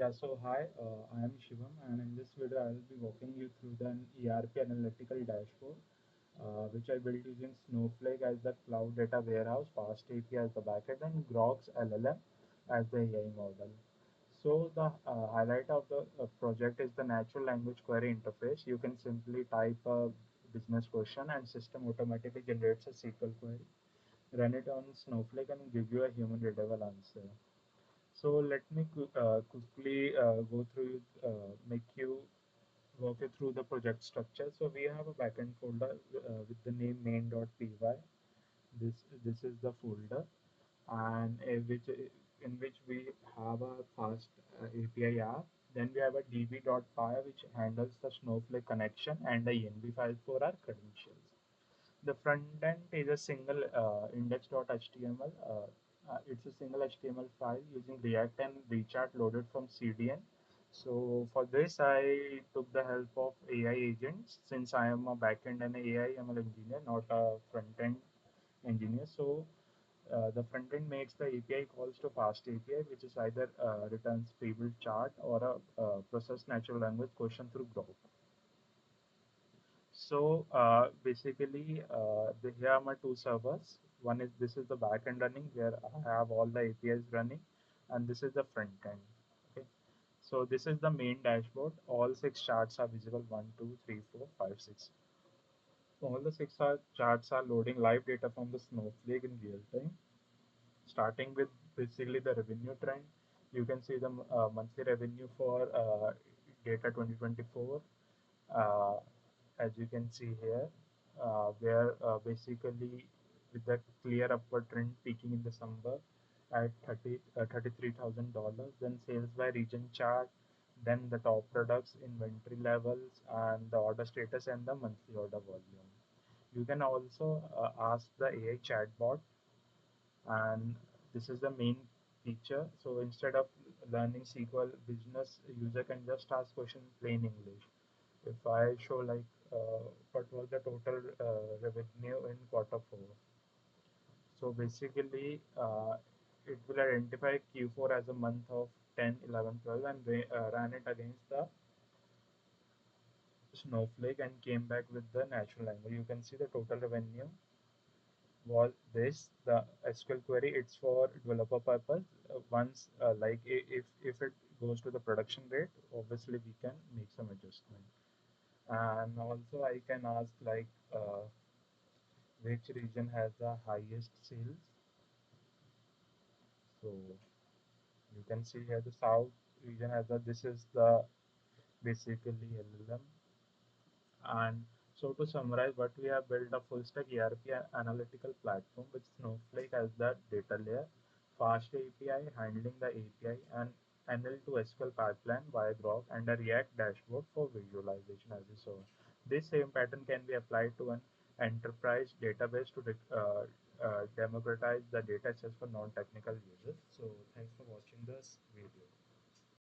Yeah, so hi, I am Shivam, and in this video, I will be walking you through the ERP analytical dashboard, which I built using Snowflake as the cloud data warehouse, FastAPI as the backend, and Groq LLM as the AI model. So the highlight of the project is the natural language query interface. You can simply type a business question, and system automatically generates a SQL query, run it on Snowflake, and give you a human readable answer. So let me quickly go through, make you walk you through the project structure. So we have a backend folder with the name main.py. This is the folder, and in which we have a fast API app. Then we have a db.py which handles the Snowflake connection and the env file for our credentials. The front end is a single index.html. It's a single HTML file using React and Rechart loaded from CDN. So for this, I took the help of AI agents since I am a backend and AI ML engineer, not a front end engineer. So the front end makes the API calls to fast API, which is either returns pre-built chart or a processed natural language question through Groq. So basically, here are my two servers. One is this is the backend running where I have all the APIs running, and this is the front end. Okay. So this is the main dashboard. All six charts are visible. One, two, three, four, five, six. All the charts are loading live data from the Snowflake in real time. Starting with basically the revenue trend, you can see the monthly revenue for data 2024. Uh, as you can see here, where basically with the clear upward trend peaking in December at $33,000. Then sales by region chart, then the top products, inventory levels, and the order status and the monthly order volume. You can also ask the AI chatbot, and this is the main feature. So instead of learning SQL, business user can just ask question in plain English. If I show like what was the total revenue in quarter four. So basically, it will identify Q4 as a month of 10, 11, 12 and ran it against the Snowflake and came back with the natural language. You can see the total revenue was this. The SQL query, it's for developer purpose. Once if it goes to the production rate, obviously we can make some adjustment. And also I can ask like which region has the highest sales. So you can see here the south region has the, this is the basically LLM. And so to summarize, what we have built a full stack ERP analytical platform with Snowflake as the data layer, fast API handling the API, and NL to SQL pipeline via Groq, and a React dashboard for visualization as you saw. This same pattern can be applied to an enterprise database to democratize the data access for non-technical users. So thanks for watching this video.